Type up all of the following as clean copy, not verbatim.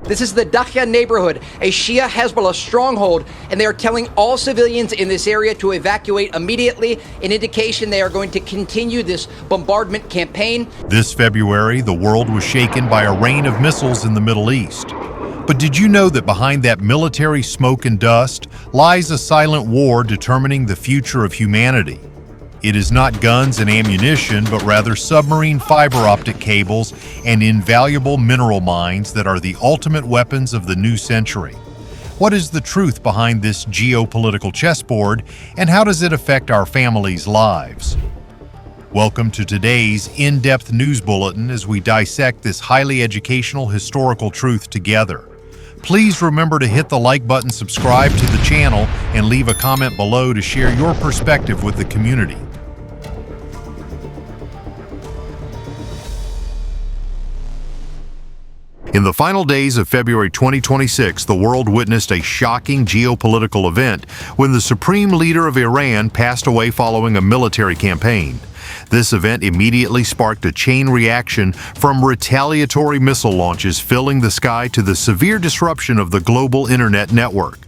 This is the Dakhya neighborhood, a Shia Hezbollah stronghold, and they are telling all civilians in this area to evacuate immediately, an indication they are going to continue this bombardment campaign. This February, the world was shaken by a rain of missiles in the Middle East. But did you know that behind that military smoke and dust lies a silent war determining the future of humanity? It is not guns and ammunition, but rather submarine fiber optic cables and invaluable mineral mines that are the ultimate weapons of the new century. What is the truth behind this geopolitical chessboard, and how does it affect our families' lives? Welcome to today's in-depth news bulletin as we dissect this highly educational historical truth together. Please remember to hit the like button, subscribe to the channel, and leave a comment below to share your perspective with the community. In the final days of February 2026, the world witnessed a shocking geopolitical event when the supreme leader of Iran passed away following a military campaign. This event immediately sparked a chain reaction from retaliatory missile launches filling the sky to the severe disruption of the global internet network.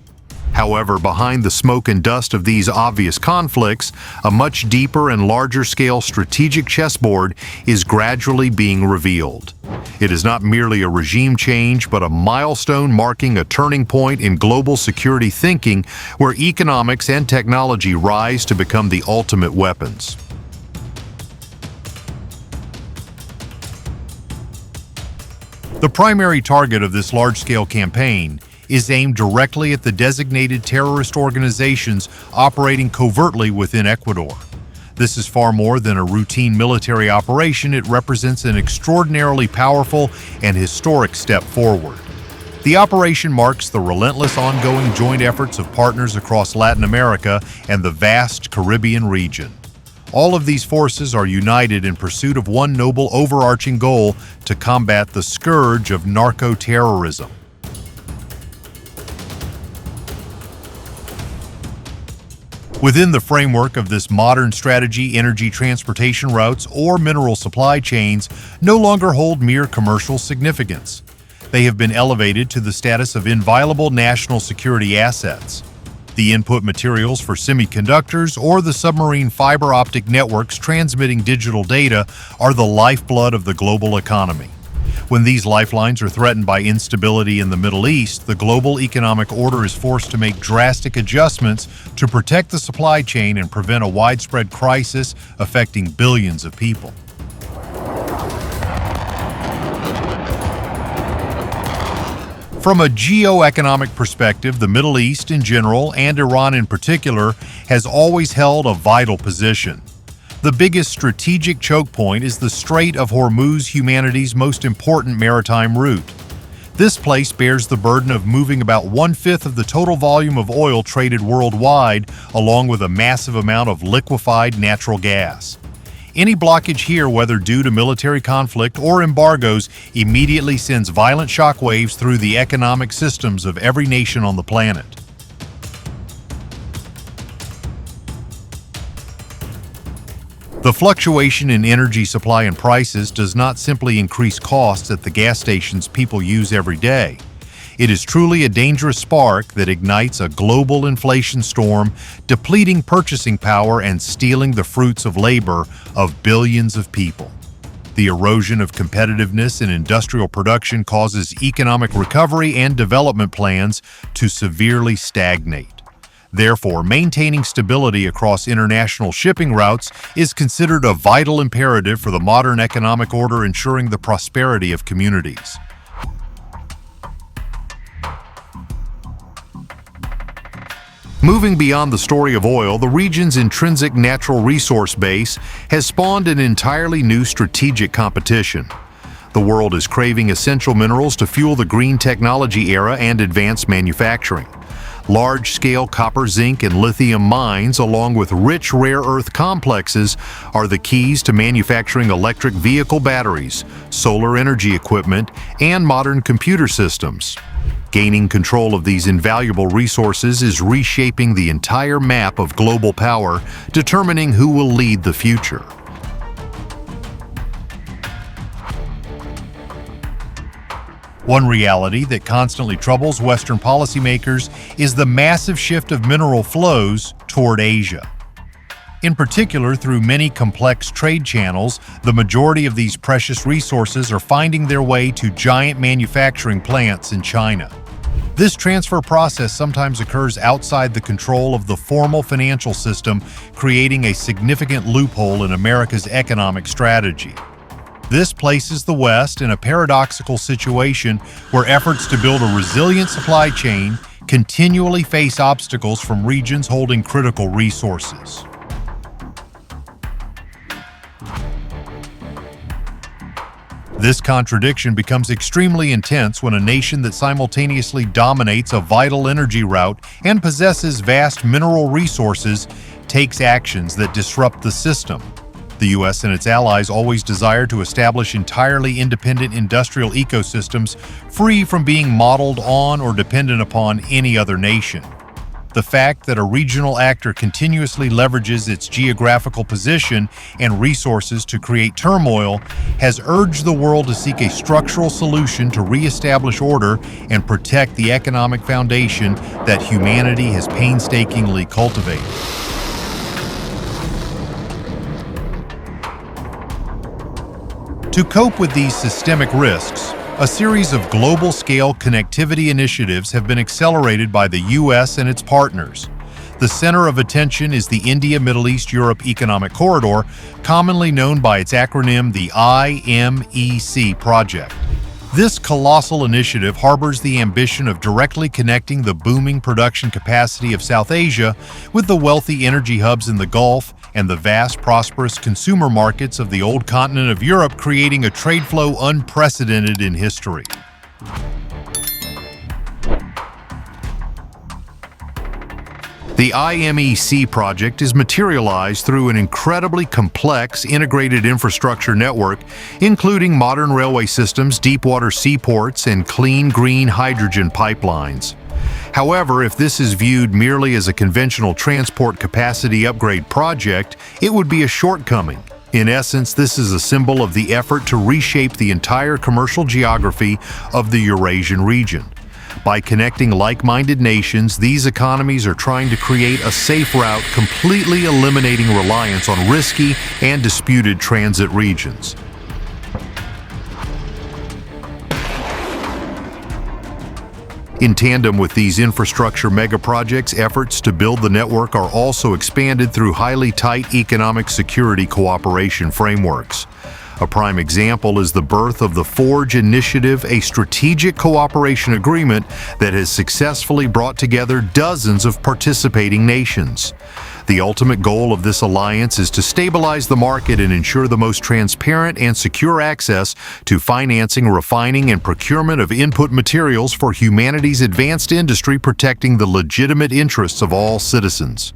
However, behind the smoke and dust of these obvious conflicts, a much deeper and larger-scale strategic chessboard is gradually being revealed. It is not merely a regime change, but a milestone marking a turning point in global security thinking where economics and technology rise to become the ultimate weapons. The primary target of this large-scale campaign is aimed directly at the designated terrorist organizations operating covertly within Ecuador. This is far more than a routine military operation. It represents an extraordinarily powerful and historic step forward. The operation marks the relentless ongoing joint efforts of partners across Latin America and the vast Caribbean region. All of these forces are united in pursuit of one noble overarching goal: to combat the scourge of narco-terrorism. Within the framework of this modern strategy, energy transportation routes or mineral supply chains no longer hold mere commercial significance. They have been elevated to the status of inviolable national security assets. The input materials for semiconductors or the submarine fiber optic networks transmitting digital data are the lifeblood of the global economy. When these lifelines are threatened by instability in the Middle East, the global economic order is forced to make drastic adjustments to protect the supply chain and prevent a widespread crisis affecting billions of people. From a geoeconomic perspective, the Middle East in general, and Iran in particular, has always held a vital position. The biggest strategic choke point is the Strait of Hormuz, humanity's most important maritime route. This place bears the burden of moving about 1/5 of the total volume of oil traded worldwide, along with a massive amount of liquefied natural gas. Any blockage here, whether due to military conflict or embargoes, immediately sends violent shockwaves through the economic systems of every nation on the planet. The fluctuation in energy supply and prices does not simply increase costs at the gas stations people use every day. It is truly a dangerous spark that ignites a global inflation storm, depleting purchasing power and stealing the fruits of labor of billions of people. The erosion of competitiveness in industrial production causes economic recovery and development plans to severely stagnate. Therefore, maintaining stability across international shipping routes is considered a vital imperative for the modern economic order, ensuring the prosperity of communities. Moving beyond the story of oil, the region's intrinsic natural resource base has spawned an entirely new strategic competition. The world is craving essential minerals to fuel the green technology era and advanced manufacturing. Large-scale copper, zinc, and lithium mines, along with rich rare earth complexes, are the keys to manufacturing electric vehicle batteries, solar energy equipment, and modern computer systems. Gaining control of these invaluable resources is reshaping the entire map of global power, determining who will lead the future. One reality that constantly troubles Western policymakers is the massive shift of mineral flows toward Asia. In particular, through many complex trade channels, the majority of these precious resources are finding their way to giant manufacturing plants in China. This transfer process sometimes occurs outside the control of the formal financial system, creating a significant loophole in America's economic strategy. This places the West in a paradoxical situation where efforts to build a resilient supply chain continually face obstacles from regions holding critical resources. This contradiction becomes extremely intense when a nation that simultaneously dominates a vital energy route and possesses vast mineral resources takes actions that disrupt the system. The U.S. and its allies always desire to establish entirely independent industrial ecosystems free from being modeled on or dependent upon any other nation. The fact that a regional actor continuously leverages its geographical position and resources to create turmoil has urged the world to seek a structural solution to reestablish order and protect the economic foundation that humanity has painstakingly cultivated. To cope with these systemic risks, a series of global-scale connectivity initiatives have been accelerated by the U.S. and its partners. The center of attention is the India-Middle East-Europe Economic Corridor, commonly known by its acronym the IMEC project. This colossal initiative harbors the ambition of directly connecting the booming production capacity of South Asia with the wealthy energy hubs in the Gulf and the vast, prosperous consumer markets of the old continent of Europe, creating a trade flow unprecedented in history. The IMEC project is materialized through an incredibly complex integrated infrastructure network, including modern railway systems, deep-water seaports, and clean green hydrogen pipelines. However, if this is viewed merely as a conventional transport capacity upgrade project, it would be a shortcoming. In essence, this is a symbol of the effort to reshape the entire commercial geography of the Eurasian region. By connecting like-minded nations, these economies are trying to create a safe route, completely eliminating reliance on risky and disputed transit regions. In tandem with these infrastructure megaprojects, efforts to build the network are also expanded through highly tight economic security cooperation frameworks. A prime example is the birth of the Forge Initiative, a strategic cooperation agreement that has successfully brought together dozens of participating nations. The ultimate goal of this alliance is to stabilize the market and ensure the most transparent and secure access to financing, refining, and procurement of input materials for humanity's advanced industry, protecting the legitimate interests of all citizens.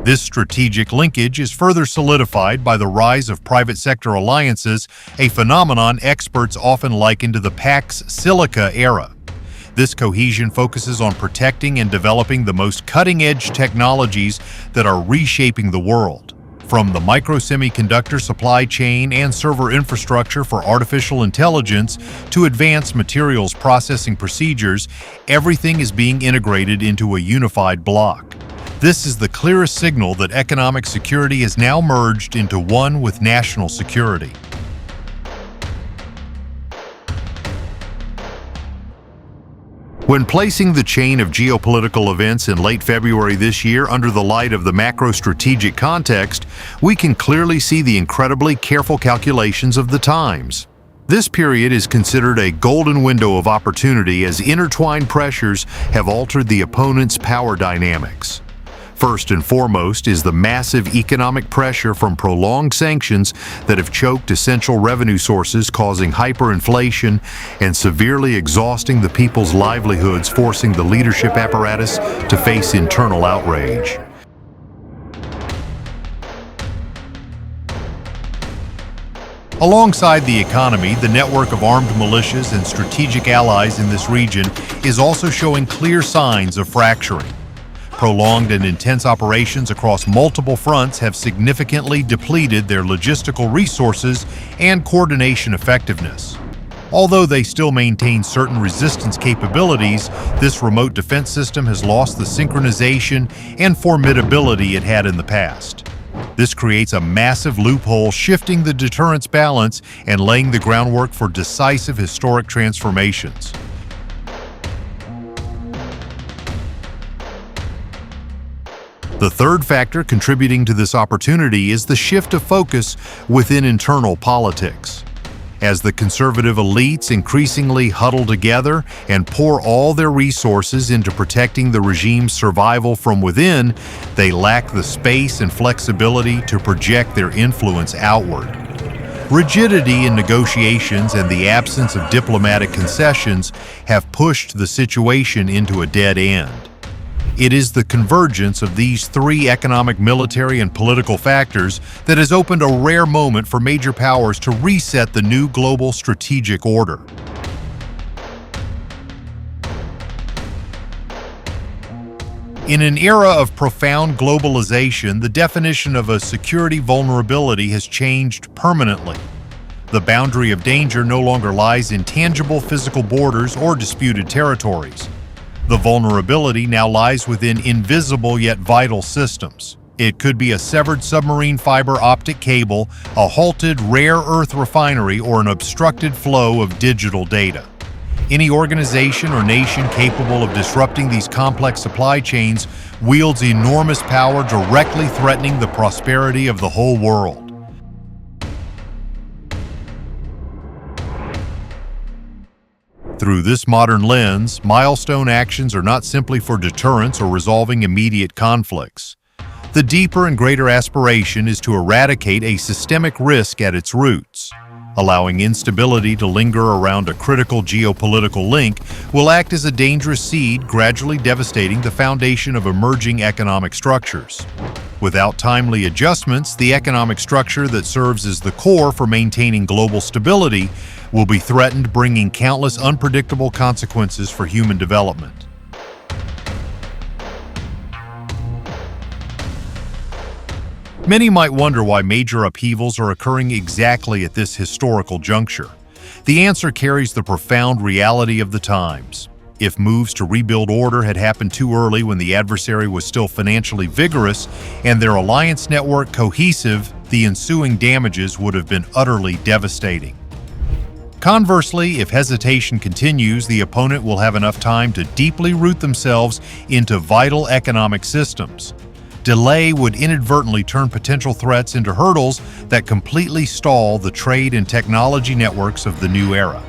This strategic linkage is further solidified by the rise of private sector alliances, a phenomenon experts often liken to the Pax Silica era. This cohesion focuses on protecting and developing the most cutting-edge technologies that are reshaping the world. From the microsemiconductor supply chain and server infrastructure for artificial intelligence to advanced materials processing procedures, everything is being integrated into a unified block. This is the clearest signal that economic security is now merged into one with national security. When placing the chain of geopolitical events in late February this year under the light of the macro-strategic context, we can clearly see the incredibly careful calculations of the times. This period is considered a golden window of opportunity as intertwined pressures have altered the opponent's power dynamics. First and foremost is the massive economic pressure from prolonged sanctions that have choked essential revenue sources, causing hyperinflation and severely exhausting the people's livelihoods, forcing the leadership apparatus to face internal outrage. Alongside the economy, the network of armed militias and strategic allies in this region is also showing clear signs of fracturing. Prolonged and intense operations across multiple fronts have significantly depleted their logistical resources and coordination effectiveness. Although they still maintain certain resistance capabilities, this remote defense system has lost the synchronization and formidability it had in the past. This creates a massive loophole, shifting the deterrence balance and laying the groundwork for decisive historic transformations. The third factor contributing to this opportunity is the shift of focus within internal politics. As the conservative elites increasingly huddle together and pour all their resources into protecting the regime's survival from within, they lack the space and flexibility to project their influence outward. Rigidity in negotiations and the absence of diplomatic concessions have pushed the situation into a dead end. It is the convergence of these three economic, military, and political factors that has opened a rare moment for major powers to reset the new global strategic order. In an era of profound globalization, the definition of a security vulnerability has changed permanently. The boundary of danger no longer lies in tangible physical borders or disputed territories. The vulnerability now lies within invisible yet vital systems. It could be a severed submarine fiber optic cable, a halted rare earth refinery, or an obstructed flow of digital data. Any organization or nation capable of disrupting these complex supply chains wields enormous power, directly threatening the prosperity of the whole world. Through this modern lens, milestone actions are not simply for deterrence or resolving immediate conflicts. The deeper and greater aspiration is to eradicate a systemic risk at its roots. Allowing instability to linger around a critical geopolitical link will act as a dangerous seed, gradually devastating the foundation of emerging economic structures. Without timely adjustments, the economic structure that serves as the core for maintaining global stability will be threatened, bringing countless unpredictable consequences for human development. Many might wonder why major upheavals are occurring exactly at this historical juncture. The answer carries the profound reality of the times. If moves to rebuild order had happened too early when the adversary was still financially vigorous and their alliance network cohesive, the ensuing damages would have been utterly devastating. Conversely, if hesitation continues, the opponent will have enough time to deeply root themselves into vital economic systems. Delay would inadvertently turn potential threats into hurdles that completely stall the trade and technology networks of the new era.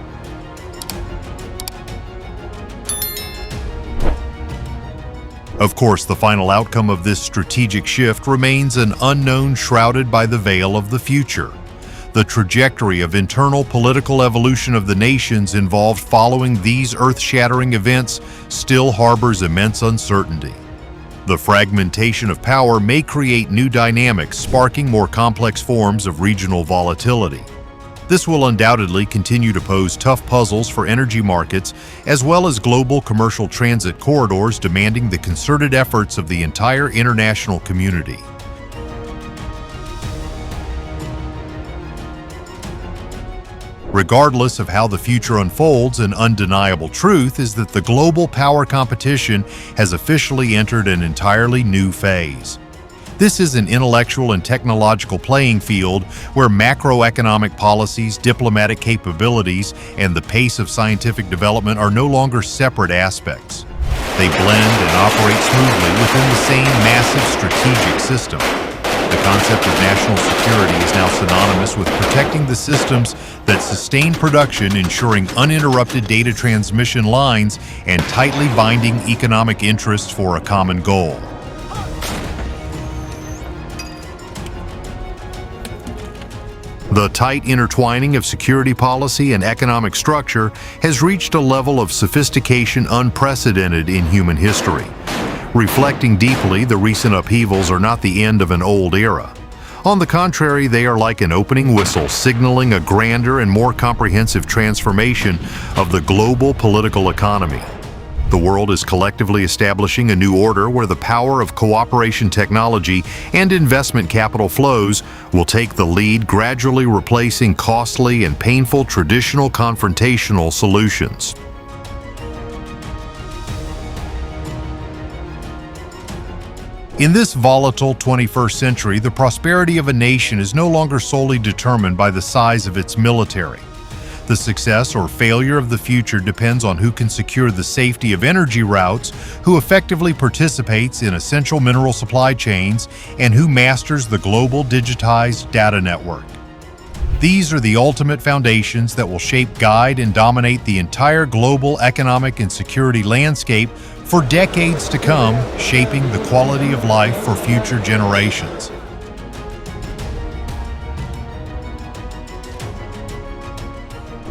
Of course, the final outcome of this strategic shift remains an unknown, shrouded by the veil of the future. The trajectory of internal political evolution of the nations involved following these earth-shattering events still harbors immense uncertainty. The fragmentation of power may create new dynamics, sparking more complex forms of regional volatility. This will undoubtedly continue to pose tough puzzles for energy markets, as well as global commercial transit corridors demanding the concerted efforts of the entire international community. Regardless of how the future unfolds, an undeniable truth is that the global power competition has officially entered an entirely new phase. This is an intellectual and technological playing field where macroeconomic policies, diplomatic capabilities, and the pace of scientific development are no longer separate aspects. They blend and operate smoothly within the same massive strategic system. The concept of national security is now synonymous with protecting the systems that sustain production, ensuring uninterrupted data transmission lines, and tightly binding economic interests for a common goal. The tight intertwining of security policy and economic structure has reached a level of sophistication unprecedented in human history. Reflecting deeply, the recent upheavals are not the end of an old era. On the contrary, they are like an opening whistle, signaling a grander and more comprehensive transformation of the global political economy. The world is collectively establishing a new order where the power of cooperation technology and investment capital flows will take the lead, gradually replacing costly and painful traditional confrontational solutions. In this volatile 21st century, the prosperity of a nation is no longer solely determined by the size of its military. The success or failure of the future depends on who can secure the safety of energy routes, who effectively participates in essential mineral supply chains, and who masters the global digitized data network. These are the ultimate foundations that will shape, guide, and dominate the entire global economic and security landscape for decades to come, shaping the quality of life for future generations.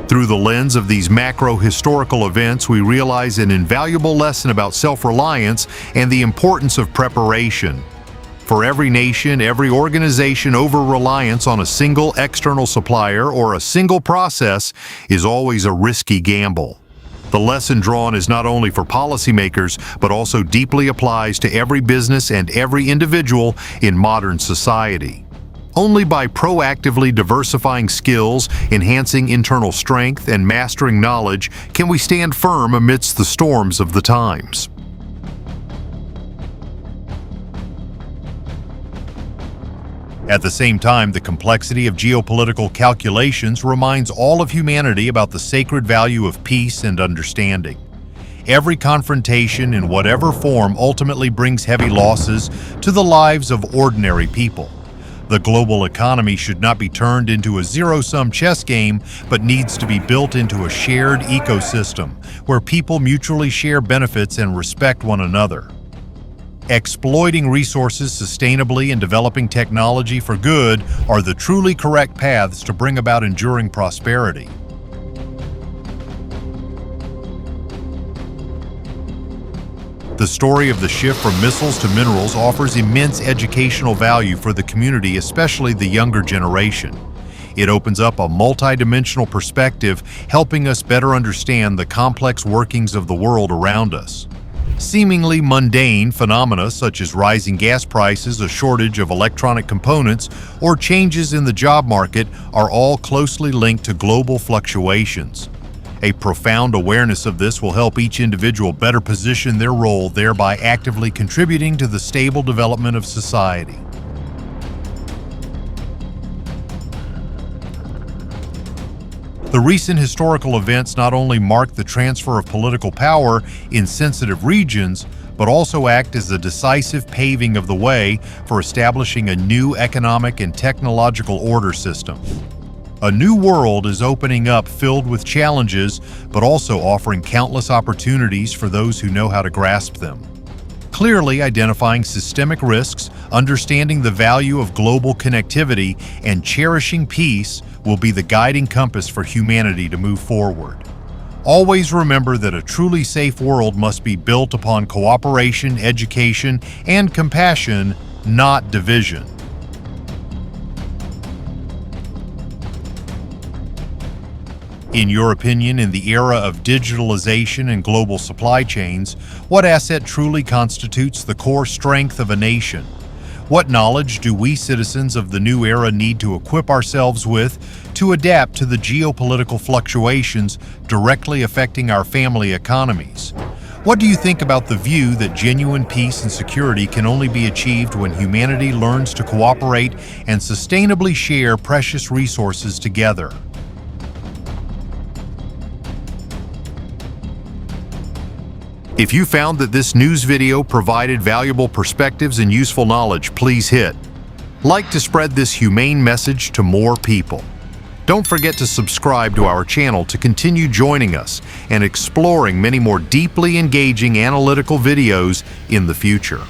Through the lens of these macro-historical events, we realize an invaluable lesson about self-reliance and the importance of preparation. For every nation, every organization, over-reliance on a single external supplier or a single process is always a risky gamble. The lesson drawn is not only for policymakers, but also deeply applies to every business and every individual in modern society. Only by proactively diversifying skills, enhancing internal strength, and mastering knowledge can we stand firm amidst the storms of the times. At the same time, the complexity of geopolitical calculations reminds all of humanity about the sacred value of peace and understanding. Every confrontation, in whatever form, ultimately brings heavy losses to the lives of ordinary people. The global economy should not be turned into a zero-sum chess game, but needs to be built into a shared ecosystem where people mutually share benefits and respect one another. Exploiting resources sustainably and developing technology for good are the truly correct paths to bring about enduring prosperity. The story of the shift from missiles to minerals offers immense educational value for the community, especially the younger generation. It opens up a multidimensional perspective, helping us better understand the complex workings of the world around us. Seemingly mundane phenomena such as rising gas prices, a shortage of electronic components, or changes in the job market are all closely linked to global fluctuations. A profound awareness of this will help each individual better position their role, thereby actively contributing to the stable development of society. The recent historical events not only mark the transfer of political power in sensitive regions, but also act as a decisive paving of the way for establishing a new economic and technological order system. A new world is opening up, filled with challenges, but also offering countless opportunities for those who know how to grasp them. Clearly identifying systemic risks, understanding the value of global connectivity, and cherishing peace will be the guiding compass for humanity to move forward. Always remember that a truly safe world must be built upon cooperation, education, and compassion, not division. In your opinion, in the era of digitalization and global supply chains, what asset truly constitutes the core strength of a nation? What knowledge do we citizens of the new era need to equip ourselves with to adapt to the geopolitical fluctuations directly affecting our family economies? What do you think about the view that genuine peace and security can only be achieved when humanity learns to cooperate and sustainably share precious resources together? If you found that this news video provided valuable perspectives and useful knowledge, please hit like to spread this humane message to more people. Don't forget to subscribe to our channel to continue joining us and exploring many more deeply engaging analytical videos in the future.